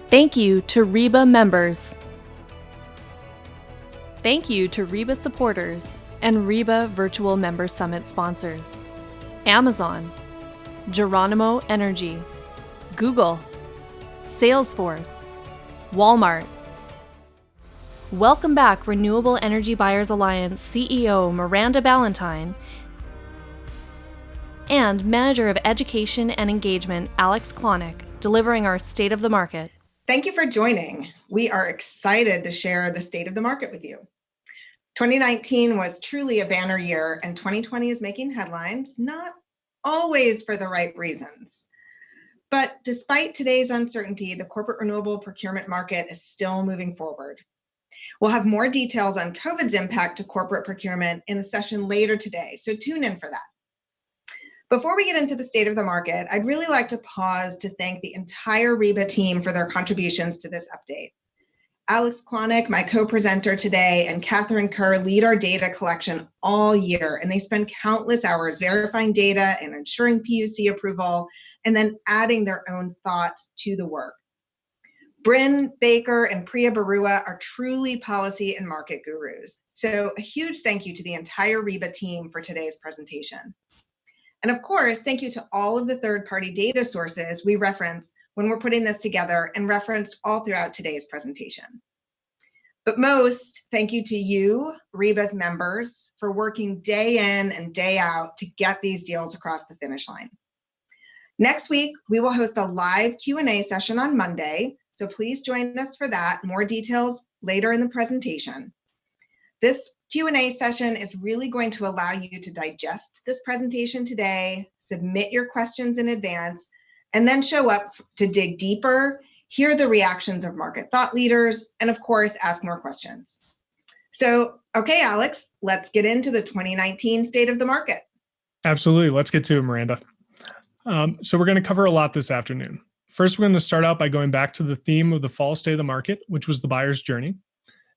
Thank you to REBA members. Thank you to REBA supporters and REBA Virtual Member Summit sponsors. Amazon, Geronimo Energy, Google, Salesforce, Walmart. Welcome back, Renewable Energy Buyers Alliance CEO Miranda Ballentine and Manager of Education and Engagement Alex Klonick, delivering our State of the Market. Thank you for joining. We are excited to share the state of the market with you. 2019 was truly a banner year, and 2020 is making headlines, not always for the right reasons. But despite today's uncertainty, the corporate renewable procurement market is still moving forward. We'll have more details on COVID's impact to corporate procurement in a session later today, so tune in for that. Before we get into the state of the market, I'd really like to pause to thank the entire REBA team for their contributions to this update. Alex Klonick, my co-presenter today, and Catherine Kerr lead our data collection all year, and they spend countless hours verifying data and ensuring PUC approval, and then adding their own thought to the work. Bryn Baker and Priya Barua are truly policy and market gurus. So a huge thank you to the entire REBA team for today's presentation. And of course, thank you to all of the third-party data sources we reference when we're putting this together and referenced all throughout today's presentation. But most, thank you to you, REBA's members, for working day in and day out to get these deals across the finish line. Next week, we will host a live Q&A session on Monday, so please join us for that. More details later in the presentation. This Q&A session is really going to allow you to digest this presentation today, submit your questions in advance, and then show up to dig deeper, hear the reactions of market thought leaders, and of course, ask more questions. So, okay, Alex, let's get into the 2019 state of the market. Absolutely. Let's get to it, Miranda. So we're going to cover a lot this afternoon. First, we're going to start out by going back to the theme of the fall state of the market, which was the buyer's journey.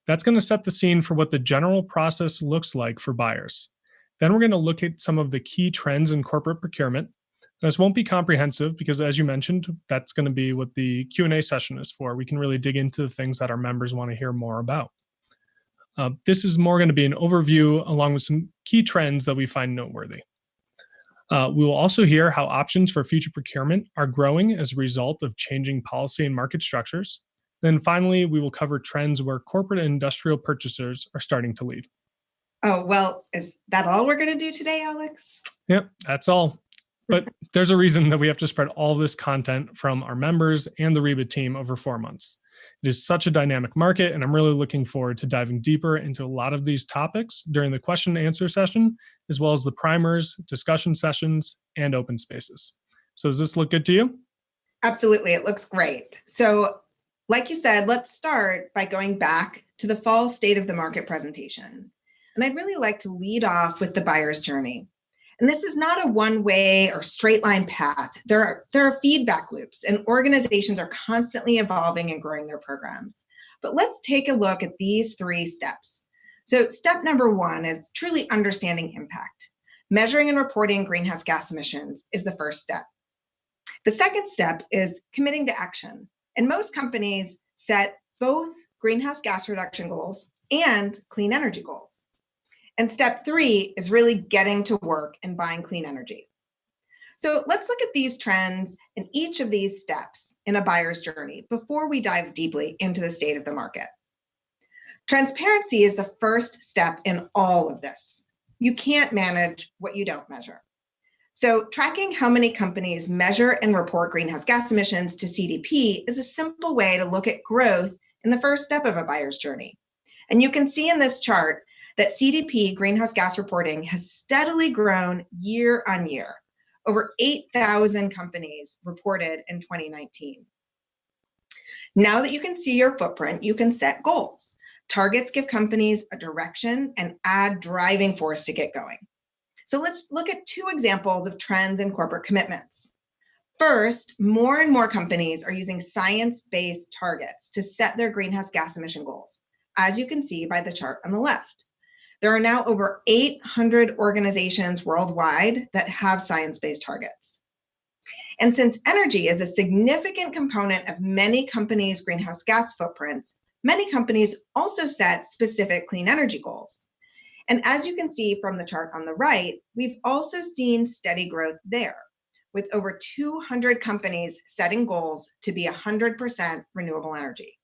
That's going to set the scene for what the general process looks like for buyers. Then we're going to look at some of the key trends in corporate procurement. This won't be comprehensive because, as you mentioned, that's going to be what the Q&A session is for. We can really dig into the things that our members want to hear more about. This is more going to be an overview along with some key trends that we find noteworthy. We will also hear how options for future procurement are growing as a result of changing policy and market structures. Then finally, we will cover trends where corporate and industrial purchasers are starting to lead. Oh, well, is that all we're going to do today, Alex? Yep, that's all. But there's a reason that we have to spread all this content from our members and the REBA team over 4 months. It is such a dynamic market, and I'm really looking forward to diving deeper into a lot of these topics during the question and answer session, as well as the primers, discussion sessions, and open spaces. So does this look good to you? Absolutely, it looks great. So like you said, let's start by going back to the fall state of the market presentation. And I'd really like to lead off with the buyer's journey. And this is not a one-way or straight line path. There are feedback loops, and organizations are constantly evolving and growing their programs. But let's take a look at these 3 steps. So step number 1 is truly understanding impact. Measuring and reporting greenhouse gas emissions is the first step. The second step is committing to action. And most companies set both greenhouse gas reduction goals and clean energy goals. And step 3 is really getting to work and buying clean energy. So let's look at these trends in each of these steps in a buyer's journey before we dive deeply into the state of the market. Transparency is the first step in all of this. You can't manage what you don't measure. So tracking how many companies measure and report greenhouse gas emissions to CDP is a simple way to look at growth in the first step of a buyer's journey. And you can see in this chart that CDP greenhouse gas reporting has steadily grown year on year. Over 8,000 companies reported in 2019. Now that you can see your footprint, you can set goals. Targets give companies a direction and add driving force to get going. So let's look at 2 examples of trends in corporate commitments. First, more and more companies are using science-based targets to set their greenhouse gas emission goals, as you can see by the chart on the left. There are now over 800 organizations worldwide that have science-based targets. And since energy is a significant component of many companies' greenhouse gas footprints, many companies also set specific clean energy goals. And as you can see from the chart on the right, we've also seen steady growth there, with over 200 companies setting goals to be 100% renewable energy.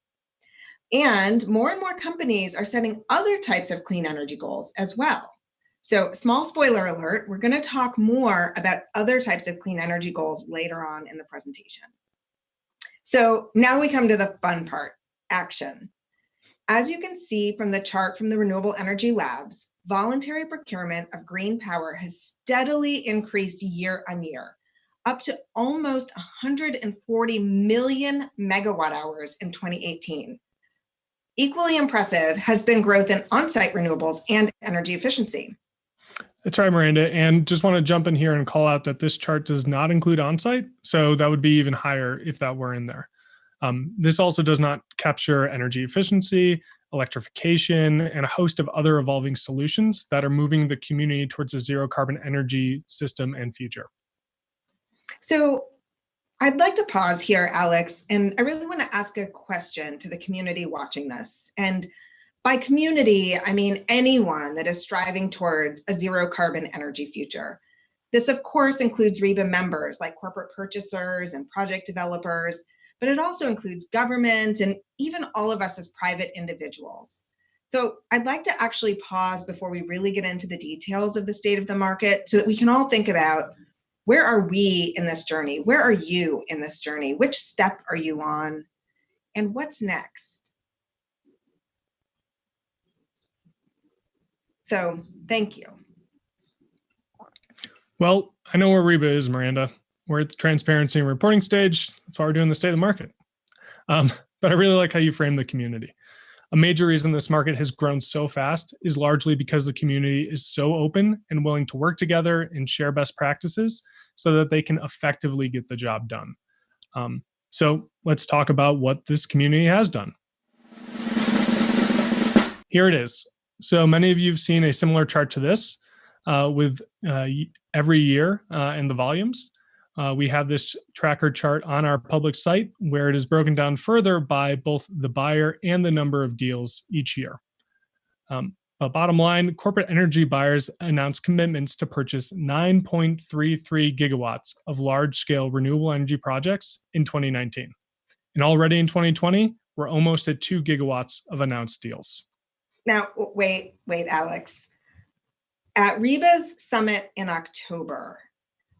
And more companies are setting other types of clean energy goals as well. So, small spoiler alert, we're going to talk more about other types of clean energy goals later on in the presentation. So now we come to the fun part, action. As you can see from the chart from the Renewable Energy Labs, voluntary procurement of green power has steadily increased year on year, up to almost 140 million megawatt hours in 2018. Equally impressive has been growth in on-site renewables and energy efficiency. That's right, Miranda. And just want to jump in here and call out that this chart does not include on-site. So that would be even higher if that were in there. This also does not capture energy efficiency, electrification, and a host of other evolving solutions that are moving the community towards a zero carbon energy system and future. So I'd like to pause here, Alex, and I really want to ask a question to the community watching this. And by community, I mean anyone that is striving towards a zero carbon energy future. This, of course, includes REBA members like corporate purchasers and project developers, but it also includes government and even all of us as private individuals. So I'd like to actually pause before we really get into the details of the state of the market so that we can all think about, where are we in this journey? Where are you in this journey? Which step are you on? And what's next? So thank you. Well, I know where REBA is, Miranda. We're at the transparency and reporting stage. That's why we're doing the state of the market. But I really like how you frame the community. A major reason this market has grown so fast is largely because the community is so open and willing to work together and share best practices so that they can effectively get the job done. So let's talk about what this community has done. Here it is. So many of you have seen a similar chart to this with every year and the volumes. We have this tracker chart on our public site where it is broken down further by both the buyer and the number of deals each year. But bottom line, corporate energy buyers announced commitments to purchase 9.33 gigawatts of large-scale renewable energy projects in 2019. And already in 2020, we're almost at 2 gigawatts of announced deals. Now, wait, Alex. At REBA's summit in October,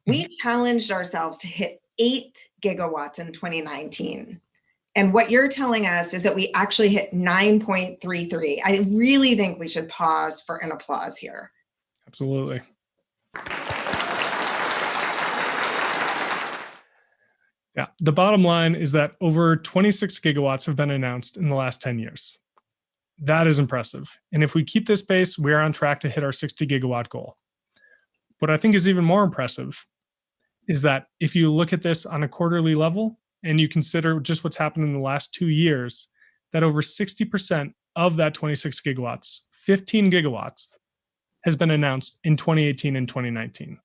we challenged ourselves to hit 8 gigawatts in 2019. And what you're telling us is that we actually hit 9.33. I really think we should pause for an applause here. Absolutely. Yeah, the bottom line is that over 26 gigawatts have been announced in the last 10 years. That is impressive. And if we keep this pace, we're on track to hit our 60 gigawatt goal. What I think is even more impressive is that if you look at this on a quarterly level and you consider just what's happened in the last 2 years, that over 60% of that 26 gigawatts, 15 gigawatts, has been announced in 2018 and 2019.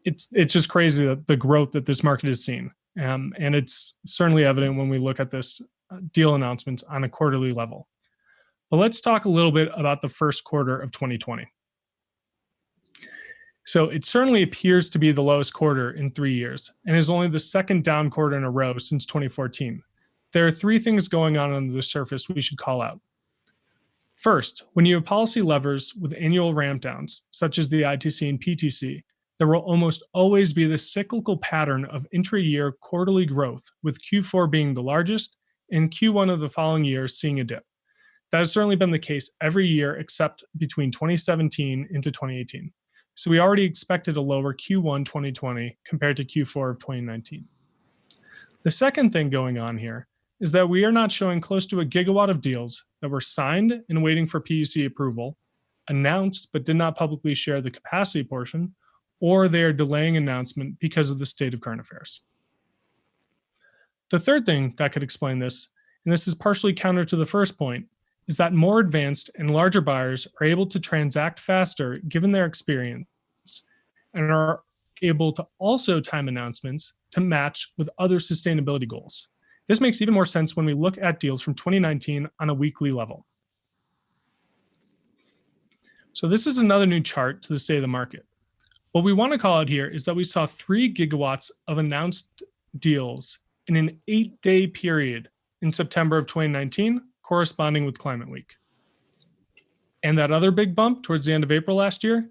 It's just crazy that the growth that this market has seen. And it's certainly evident when we look at this deal announcements on a quarterly level. But let's talk a little bit about the first quarter of 2020. So it certainly appears to be the lowest quarter in 3 years and is only the second down quarter in a row since 2014. There are 3 things going on under the surface we should call out. First, when you have policy levers with annual ramp downs, such as the ITC and PTC, there will almost always be this cyclical pattern of intra-year quarterly growth, with Q4 being the largest and Q1 of the following year seeing a dip. That has certainly been the case every year except between 2017 into 2018. So we already expected a lower Q1 2020 compared to Q4 of 2019. The second thing going on here is that we are not showing close to a gigawatt of deals that were signed and waiting for PUC approval, announced but did not publicly share the capacity portion, or they are delaying announcement because of the state of current affairs. The third thing that could explain this, and this is partially counter to the first point, is that more advanced and larger buyers are able to transact faster given their experience and are able to also time announcements to match with other sustainability goals. This makes even more sense when we look at deals from 2019 on a weekly level. So this is another new chart to the state of the market. What we want to call out here is that we saw 3 gigawatts of announced deals in an 8-day period in September of 2019, corresponding with Climate Week. And that other big bump towards the end of April last year,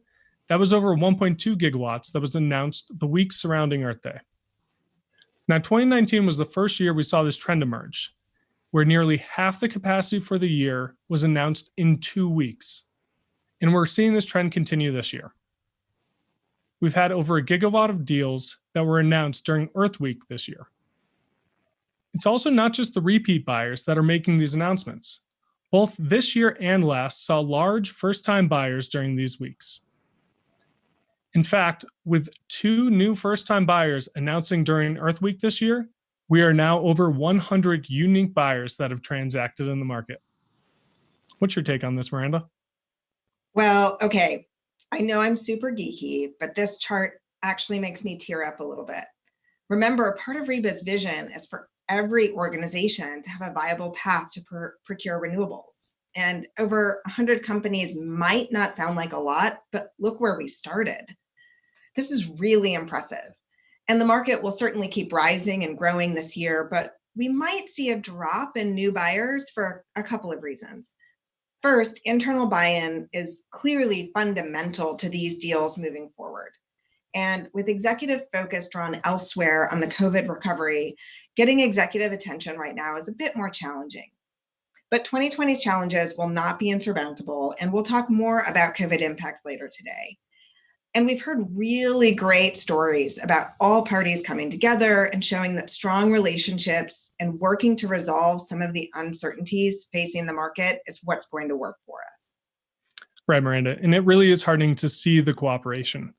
that was over 1.2 gigawatts that was announced the week surrounding Earth Day. Now, 2019 was the first year we saw this trend emerge, where nearly half the capacity for the year was announced in 2 weeks. And we're seeing this trend continue this year. We've had over a gigawatt of deals that were announced during Earth Week this year. It's also not just the repeat buyers that are making these announcements. Both this year and last saw large first-time buyers during these weeks. In fact, with 2 new first-time buyers announcing during Earth Week this year, we are now over 100 unique buyers that have transacted in the market. What's your take on this, Miranda? Well, okay. I know I'm super geeky, but this chart actually makes me tear up a little bit. Remember, part of REBA's vision is for every organization to have a viable path to procure renewables. And over 100 companies might not sound like a lot, but look where we started. This is really impressive. And the market will certainly keep rising and growing this year, but we might see a drop in new buyers for a couple of reasons. First, internal buy-in is clearly fundamental to these deals moving forward. And with executive focus drawn elsewhere on the COVID recovery, getting executive attention right now is a bit more challenging. But 2020's challenges will not be insurmountable, and we'll talk more about COVID impacts later today. And we've heard really great stories about all parties coming together and showing that strong relationships and working to resolve some of the uncertainties facing the market is what's going to work for us. Right, Miranda. And it really is heartening to see the cooperation.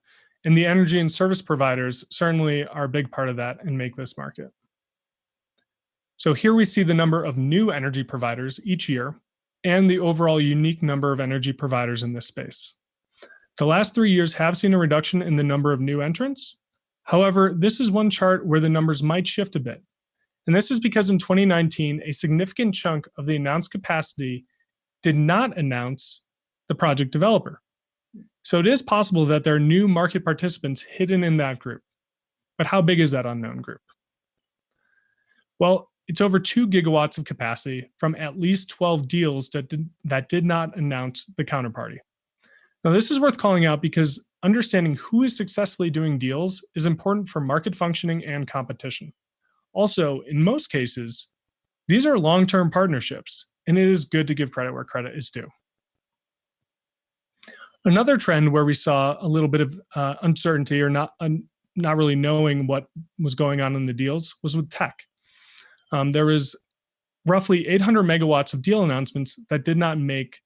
And the energy and service providers certainly are a big part of that and make this market. So here we see the number of new energy providers each year and the overall unique number of energy providers in this space. The last 3 years have seen a reduction in the number of new entrants. However, this is one chart where the numbers might shift a bit. And this is because in 2019, a significant chunk of the announced capacity did not announce the project developer. So it is possible that there are new market participants hidden in that group. But how big is that unknown group? Well, it's over 2 gigawatts of capacity from at least 12 deals that did not announce the counterparty. Now, this is worth calling out because understanding who is successfully doing deals is important for market functioning and competition. Also, in most cases, these are long-term partnerships, and it is good to give credit where credit is due. Another trend where we saw a little bit of uncertainty or not really knowing what was going on in the deals was with tech. There was roughly 800 megawatts of deal announcements that did not make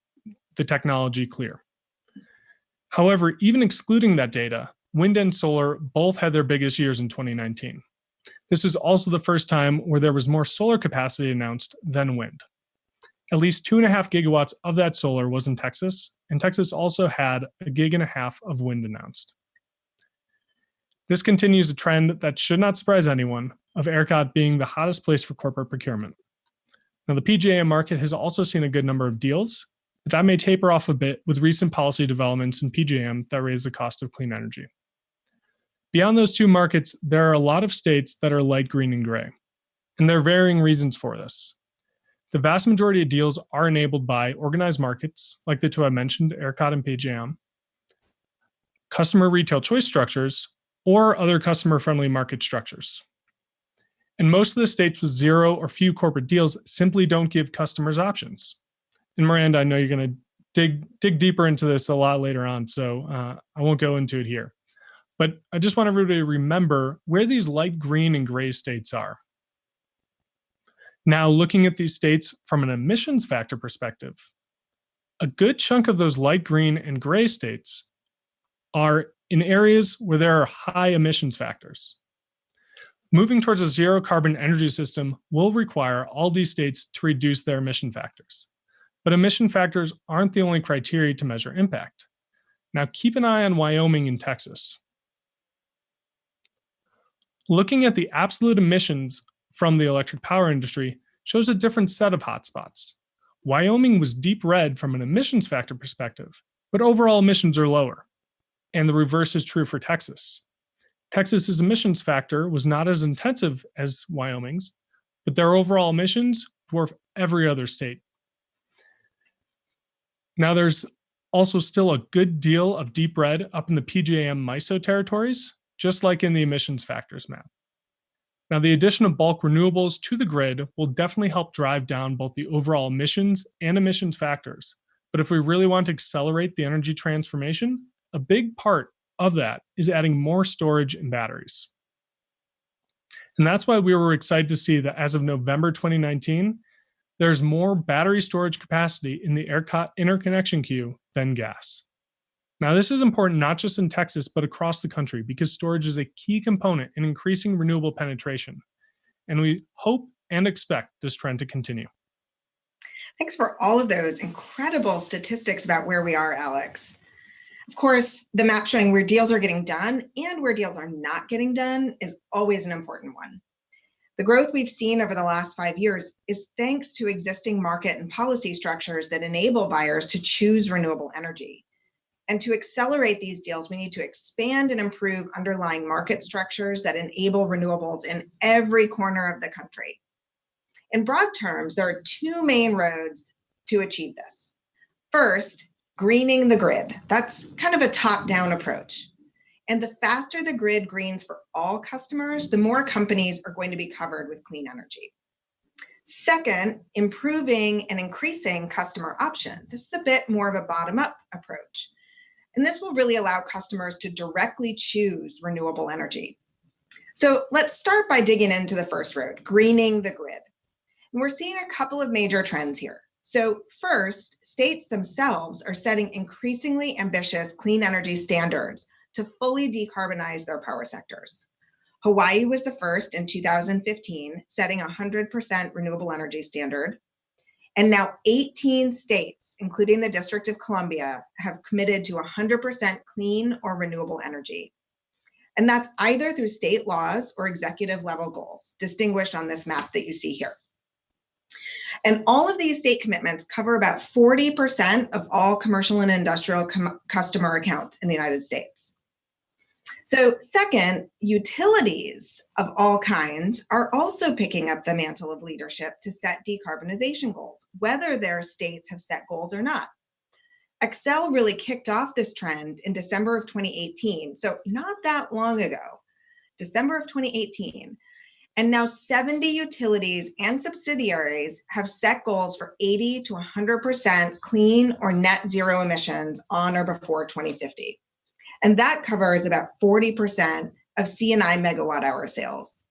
the technology clear. However, even excluding that data, wind and solar both had their biggest years in 2019. This was also the first time where there was more solar capacity announced than wind. At least 2.5 gigawatts of that solar was in Texas, and Texas also had 1.5 gigawatts of wind announced. This continues a trend that should not surprise anyone of ERCOT being the hottest place for corporate procurement. Now, the PJM market has also seen a good number of deals, but that may taper off a bit with recent policy developments in PJM that raise the cost of clean energy. Beyond those two markets, there are a lot of states that are light green and gray, and there are varying reasons for this. The vast majority of deals are enabled by organized markets, like the two I mentioned, ERCOT and PJM, customer retail choice structures, or other customer-friendly market structures. And most of the states with zero or few corporate deals simply don't give customers options. And Miranda, I know you're going to dig deeper into this a lot later on, so I won't go into it here. But I just want everybody to remember where these light green and gray states are. Now, looking at these states from an emissions factor perspective, a good chunk of those light green and gray states are in areas where there are high emissions factors. Moving towards a zero carbon energy system will require all these states to reduce their emission factors. But emission factors aren't the only criteria to measure impact. Now, keep an eye on Wyoming and Texas. Looking at the absolute emissions from the electric power industry shows a different set of hotspots. Wyoming was deep red from an emissions factor perspective, but overall emissions are lower. And the reverse is true for Texas. Texas's emissions factor was not as intensive as Wyoming's, but their overall emissions dwarf every other state. Now, there's also still a good deal of deep red up in the PJM MISO territories, just like in the emissions factors map. Now, the addition of bulk renewables to the grid will definitely help drive down both the overall emissions and emissions factors. But if we really want to accelerate the energy transformation, a big part of that is adding more storage and batteries. And that's why we were excited to see that as of November 2019, there's more battery storage capacity in the ERCOT interconnection queue than gas. Now, this is important not just in Texas, but across the country because storage is a key component in increasing renewable penetration. And we hope and expect this trend to continue. Thanks for all of those incredible statistics about where we are, Alex. Of course, the map showing where deals are getting done and where deals are not getting done is always an important one. The growth we've seen over the last 5 years is thanks to existing market and policy structures that enable buyers to choose renewable energy. And to accelerate these deals, we need to expand and improve underlying market structures that enable renewables in every corner of the country. In broad terms, there are two main roads to achieve this. First, greening the grid. That's kind of a top-down approach. And the faster the grid greens for all customers, the more companies are going to be covered with clean energy. Second, improving and increasing customer options. This is a bit more of a bottom-up approach. And this will really allow customers to directly choose renewable energy. So let's start by digging into the first road, greening the grid. And we're seeing a couple of major trends here. So first, states themselves are setting increasingly ambitious clean energy standards to fully decarbonize their power sectors. Hawaii was the first in 2015, setting a 100% renewable energy standard. And now 18 states, including the District of Columbia, have committed to 100% clean or renewable energy. And that's either through state laws or executive level goals, distinguished on this map that you see here. And all of these state commitments cover about 40% of all commercial and industrial customer accounts in the United States. So second, utilities of all kinds are also picking up the mantle of leadership to set decarbonization goals, whether their states have set goals or not. Xcel really kicked off this trend in December of 2018, so not that long ago, December of 2018. And now 70 utilities and subsidiaries have set goals for 80 to 100% clean or net zero emissions on or before 2050. And that covers about 40% of C&I megawatt hour sales.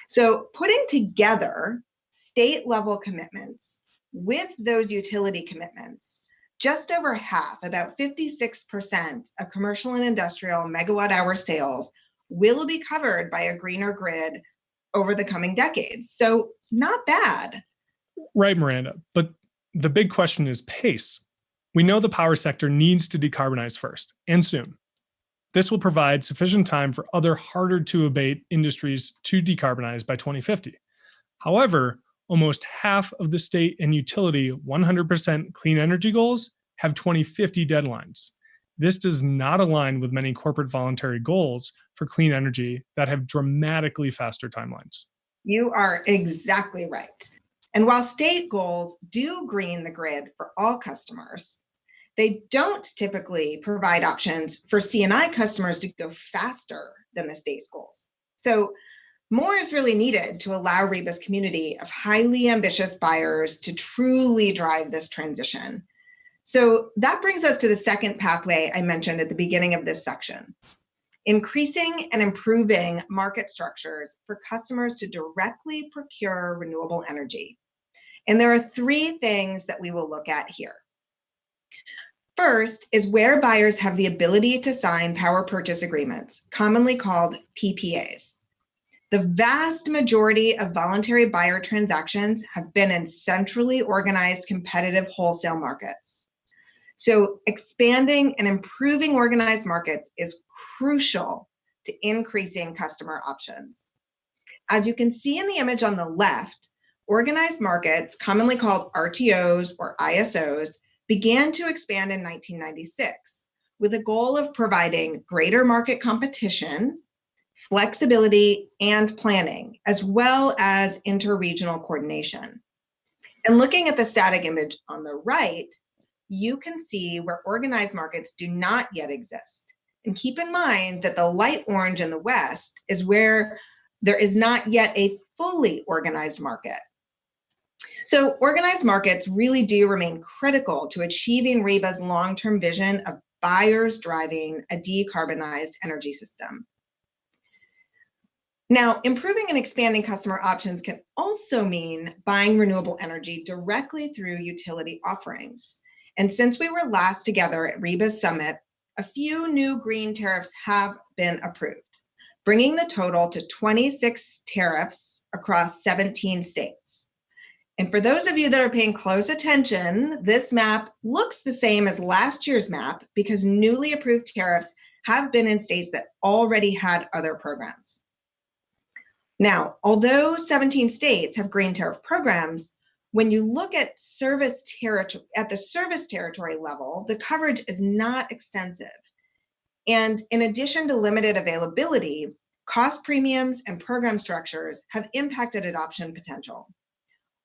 So putting together state level commitments with those utility commitments, just over half, about 56% of commercial and industrial megawatt hour sales will be covered by a greener grid over the coming decades. So not bad. Right, Miranda. But the big question is pace. We know the power sector needs to decarbonize first and soon. This will provide sufficient time for other harder to abate industries to decarbonize by 2050. However, almost half of the state and utility 100% clean energy goals have 2050 deadlines. This does not align with many corporate voluntary goals for clean energy that have dramatically faster timelines. You are exactly right. And while state goals do green the grid for all customers, they don't typically provide options for C&I customers to go faster than the state's goals. So more is really needed to allow REBA's community of highly ambitious buyers to truly drive this transition. So that brings us to the second pathway I mentioned at the beginning of this section: increasing and improving market structures for customers to directly procure renewable energy. And there are three things that we will look at here. First is where buyers have the ability to sign power purchase agreements, commonly called PPAs. The vast majority of voluntary buyer transactions have been in centrally organized competitive wholesale markets. So expanding and improving organized markets is crucial to increasing customer options. As you can see in the image on the left, organized markets, commonly called RTOs or ISOs, began to expand in 1996 with a goal of providing greater market competition, flexibility, and planning, as well as interregional coordination. And looking at the static image on the right, you can see where organized markets do not yet exist. And keep in mind that the light orange in the West is where there is not yet a fully organized market. So organized markets really do remain critical to achieving REBA's long-term vision of buyers driving a decarbonized energy system. Now, improving and expanding customer options can also mean buying renewable energy directly through utility offerings. And since we were last together at REBA's summit, a few new green tariffs have been approved, bringing the total to 26 tariffs across 17 states. And for those of you that are paying close attention, this map looks the same as last year's map because newly approved tariffs have been in states that already had other programs. Now, although 17 states have green tariff programs, when you look at the service territory level, the coverage is not extensive. And in addition to limited availability, cost premiums and program structures have impacted adoption potential.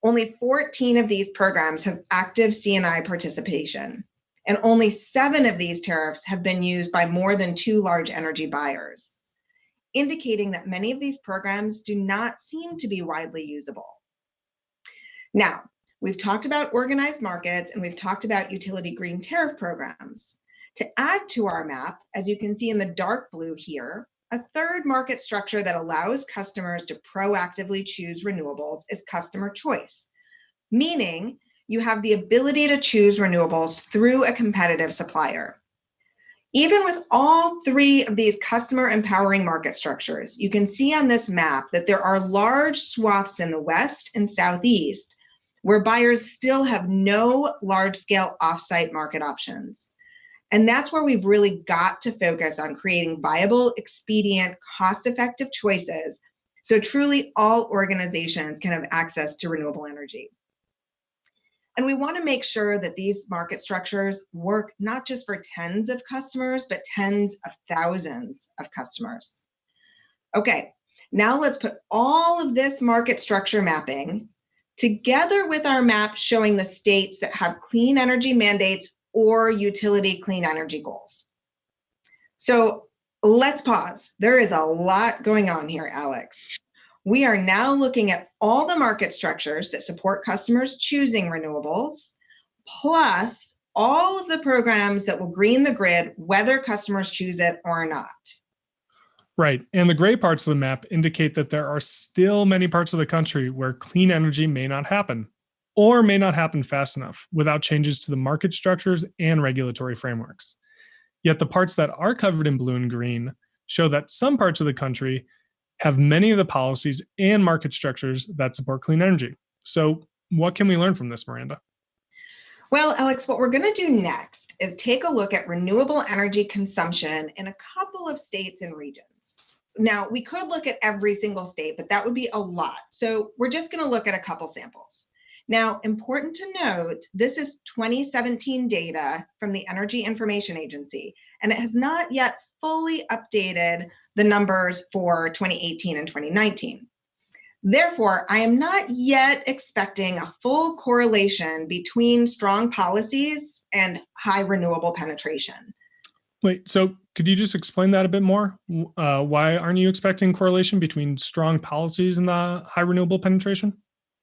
Only 14 of these programs have active C&I participation, and only 7 of these tariffs have been used by more than 2 large energy buyers, indicating that many of these programs do not seem to be widely usable. Now, we've talked about organized markets and we've talked about utility green tariff programs. To add to our map, as you can see in the dark blue here, a third market structure that allows customers to proactively choose renewables is customer choice, meaning you have the ability to choose renewables through a competitive supplier. Even with all 3 of these customer empowering market structures, you can see on this map that there are large swaths in the West and Southeast where buyers still have no large-scale off-site market options. And that's where we've really got to focus on creating viable, expedient, cost-effective choices so truly all organizations can have access to renewable energy. And we want to make sure that these market structures work not just for tens of customers, but tens of thousands of customers. Okay, now let's put all of this market structure mapping together with our map showing the states that have clean energy mandates or utility clean energy goals. So let's pause. There is a lot going on here, Alex. We are now looking at all the market structures that support customers choosing renewables, plus all of the programs that will green the grid, whether customers choose it or not. Right. And the gray parts of the map indicate that there are still many parts of the country where clean energy may not happen or may not happen fast enough without changes to the market structures and regulatory frameworks. Yet the parts that are covered in blue and green show that some parts of the country have many of the policies and market structures that support clean energy. So what can we learn from this, Miranda? Well, Alex, what we're going to do next is take a look at renewable energy consumption in a couple of states and regions. Now, we could look at every single state, but that would be a lot. So we're just going to look at a couple samples. Now, important to note, this is 2017 data from the Energy Information Agency, and it has not yet fully updated the numbers for 2018 and 2019. Therefore, I am not yet expecting a full correlation between strong policies and high renewable penetration. Wait, so could you just explain that a bit more? Why aren't you expecting correlation between strong policies and the high renewable penetration?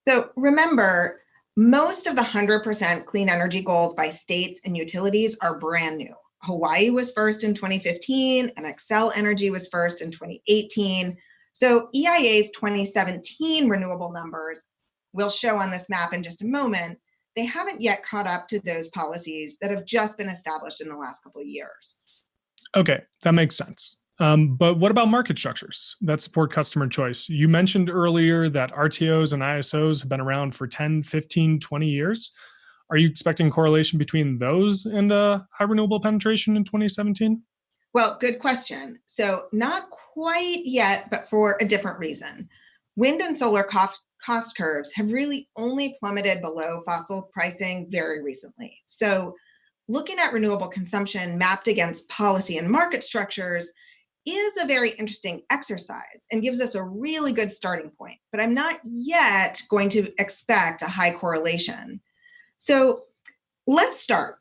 So remember, most of the 100% clean energy goals by states and utilities are brand new. Hawaii was first in 2015 and Xcel Energy was first in 2018. So EIA's 2017 renewable numbers we'll show on this map in just a moment. They haven't yet caught up to those policies that have just been established in the last couple of years. Okay, that makes sense. But what about market structures that support customer choice? You mentioned earlier that RTOs and ISOs have been around for 10, 15, 20 years. Are you expecting correlation between those and high renewable penetration in 2017? Well, good question. So not quite yet, but for a different reason. Wind and solar cost curves have really only plummeted below fossil pricing very recently. So looking at renewable consumption mapped against policy and market structures is a very interesting exercise and gives us a really good starting point, but I'm not yet going to expect a high correlation. So let's start.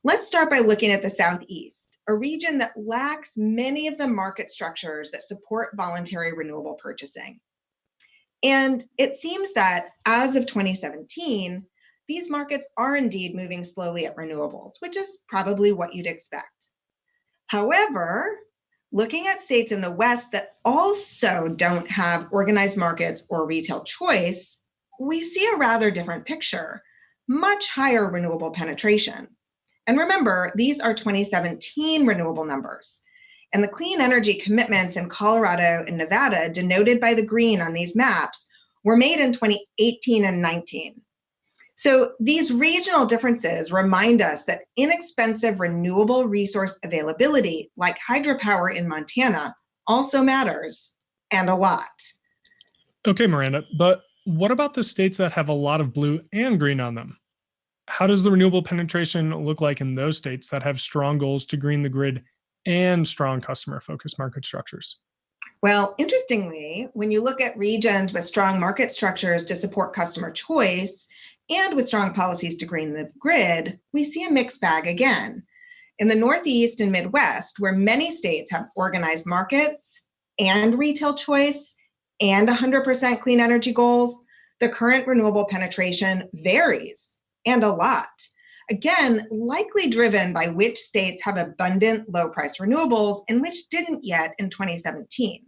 Let's start by looking at the Southeast, a region that lacks many of the market structures that support voluntary renewable purchasing. And it seems that as of 2017, these markets are indeed moving slowly at renewables, which is probably what you'd expect. However, looking at states in the West that also don't have organized markets or retail choice, we see a rather different picture, much higher renewable penetration. And remember, these are 2017 renewable numbers. And the clean energy commitments in Colorado and Nevada, denoted by the green on these maps, were made in 2018 and 19. So these regional differences remind us that inexpensive renewable resource availability, like hydropower in Montana, also matters, and a lot. Okay, Miranda, but what about the states that have a lot of blue and green on them? How does the renewable penetration look like in those states that have strong goals to green the grid and strong customer-focused market structures? Well, interestingly, when you look at regions with strong market structures to support customer choice and with strong policies to green the grid, we see a mixed bag again. In the Northeast and Midwest, where many states have organized markets and retail choice and 100% clean energy goals, the current renewable penetration varies, and a lot. Again, likely driven by which states have abundant low-price renewables and which didn't yet in 2017.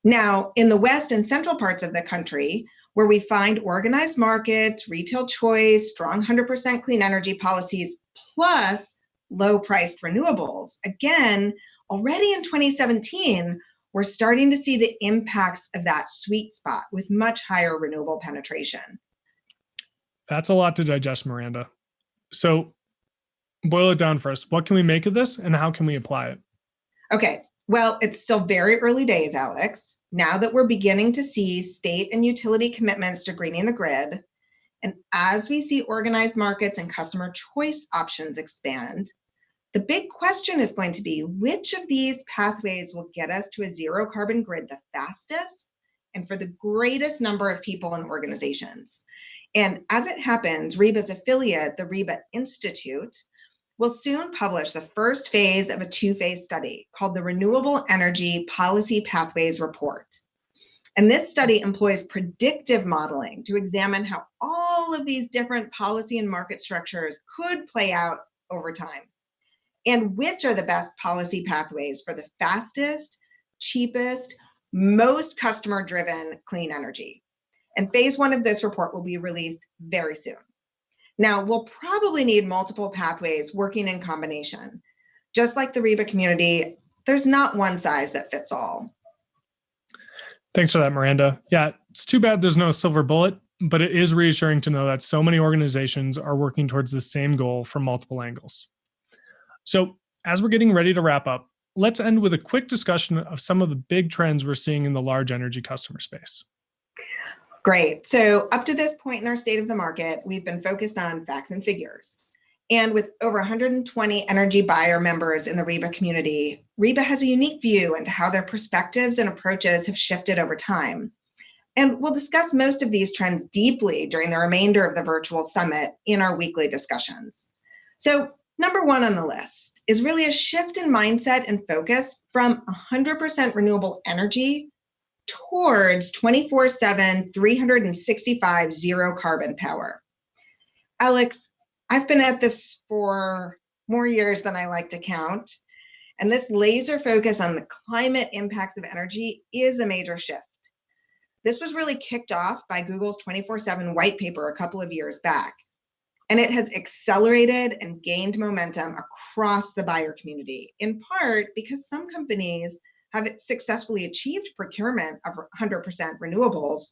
Now, in the West and central parts of the country, where we find organized markets, retail choice, strong 100% clean energy policies, plus low-priced renewables, again, already in 2017, we're starting to see the impacts of that sweet spot with much higher renewable penetration. That's a lot to digest, Miranda. So boil it down for us. What can we make of this and how can we apply it? Okay, well, it's still very early days, Alex. Now that we're beginning to see state and utility commitments to greening the grid, and as we see organized markets and customer choice options expand, the big question is going to be which of these pathways will get us to a zero carbon grid the fastest and for the greatest number of people and organizations. And as it happens, REBA's affiliate, the REBA Institute, will soon publish the first phase of a two-phase study called the Renewable Energy Policy Pathways Report. And this study employs predictive modeling to examine how all of these different policy and market structures could play out over time, and which are the best policy pathways for the fastest, cheapest, most customer-driven clean energy. And phase one of this report will be released very soon. Now, we'll probably need multiple pathways working in combination. Just like the REBA community, there's not one size that fits all. Thanks for that, Miranda. Yeah, it's too bad there's no silver bullet, but it is reassuring to know that so many organizations are working towards the same goal from multiple angles. So, as we're getting ready to wrap up, let's end with a quick discussion of some of the big trends we're seeing in the large energy customer space. Great. So up to this point in our state of the market, we've been focused on facts and figures. And with over 120 energy buyer members in the REBA community, REBA has a unique view into how their perspectives and approaches have shifted over time. And we'll discuss most of these trends deeply during the remainder of the virtual summit in our weekly discussions. So number one on the list is really a shift in mindset and focus from 100% renewable energy towards 24/7, 365 zero carbon power. Alex, I've been at this for more years than I like to count, and this laser focus on the climate impacts of energy is a major shift. This was really kicked off by Google's 24/7 white paper a couple of years back, and it has accelerated and gained momentum across the buyer community, in part because some companies have successfully achieved procurement of 100% renewables,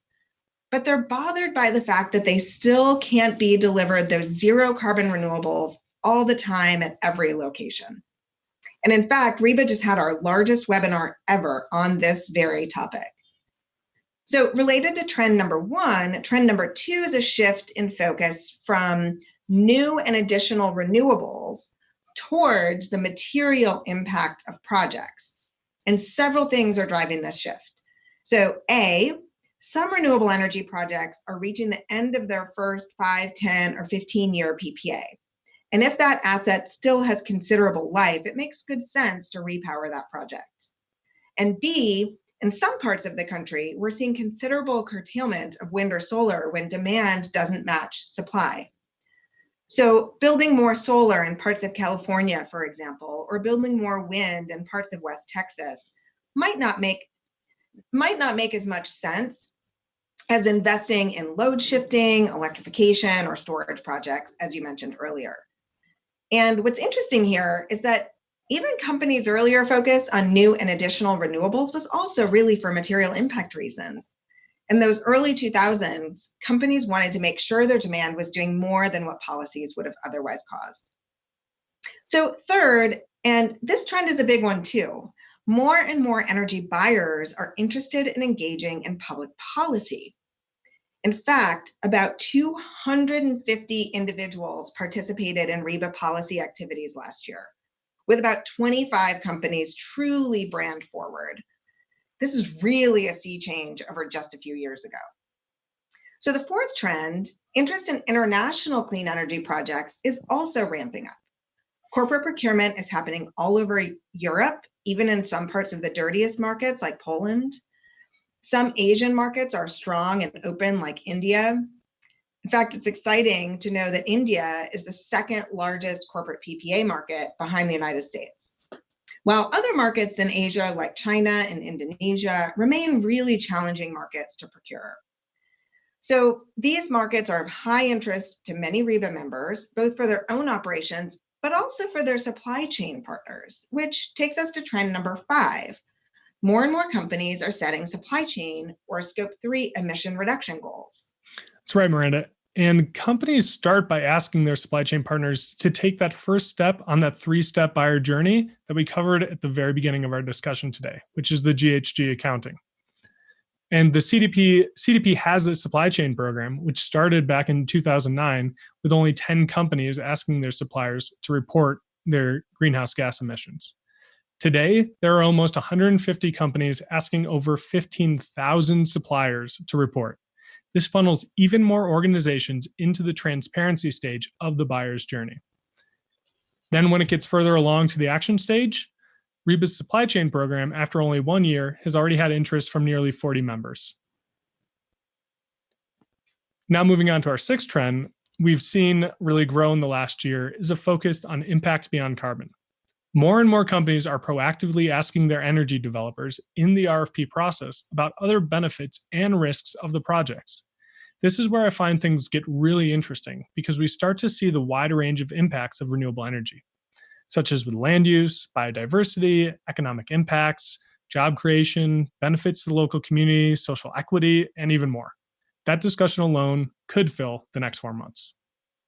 but they're bothered by the fact that they still can't be delivered those zero carbon renewables all the time at every location. And in fact, REBA just had our largest webinar ever on this very topic. So related to trend number one, trend number two is a shift in focus from new and additional renewables towards the material impact of projects. And several things are driving this shift. So A, some renewable energy projects are reaching the end of their first 5, 10, or 15-year PPA. And if that asset still has considerable life, it makes good sense to repower that project. And B, in some parts of the country, we're seeing considerable curtailment of wind or solar when demand doesn't match supply. So building more solar in parts of California, for example, or building more wind in parts of West Texas might not make as much sense as investing in load shifting, electrification, or storage projects, as you mentioned earlier. And what's interesting here is that even companies' earlier focus on new and additional renewables was also really for material impact reasons. In those early 2000s, companies wanted to make sure their demand was doing more than what policies would have otherwise caused. So third, and this trend is a big one too, more and more energy buyers are interested in engaging in public policy. In fact, about 250 individuals participated in REBA policy activities last year, with about 25 companies truly brand forward. This is really a sea change over just a few years ago. So the fourth trend, interest in international clean energy projects, is also ramping up. Corporate procurement is happening all over Europe, even in some parts of the dirtiest markets like Poland. Some Asian markets are strong and open like India. In fact, it's exciting to know that India is the second largest corporate PPA market behind the United States. While other markets in Asia like China and Indonesia remain really challenging markets to procure. So these markets are of high interest to many REBA members, both for their own operations, but also for their supply chain partners, which takes us to trend number 5. More and more companies are setting supply chain or Scope 3 emission reduction goals. That's right, Miranda. And companies start by asking their supply chain partners to take that first step on that 3-step buyer journey that we covered at the very beginning of our discussion today, which is the GHG accounting. And the CDP has a supply chain program, which started back in 2009 with only 10 companies asking their suppliers to report their greenhouse gas emissions. Today, there are almost 150 companies asking over 15,000 suppliers to report. This funnels even more organizations into the transparency stage of the buyer's journey. Then when it gets further along to the action stage, REBA's supply chain program, after only 1 year, has already had interest from nearly 40 members. Now moving on to our 6th trend, we've seen really grow in the last year is a focus on impact beyond carbon. More and more companies are proactively asking their energy developers in the RFP process about other benefits and risks of the projects. This is where I find things get really interesting because we start to see the wide range of impacts of renewable energy, such as with land use, biodiversity, economic impacts, job creation, benefits to the local community, social equity, and even more. That discussion alone could fill the next 4 months.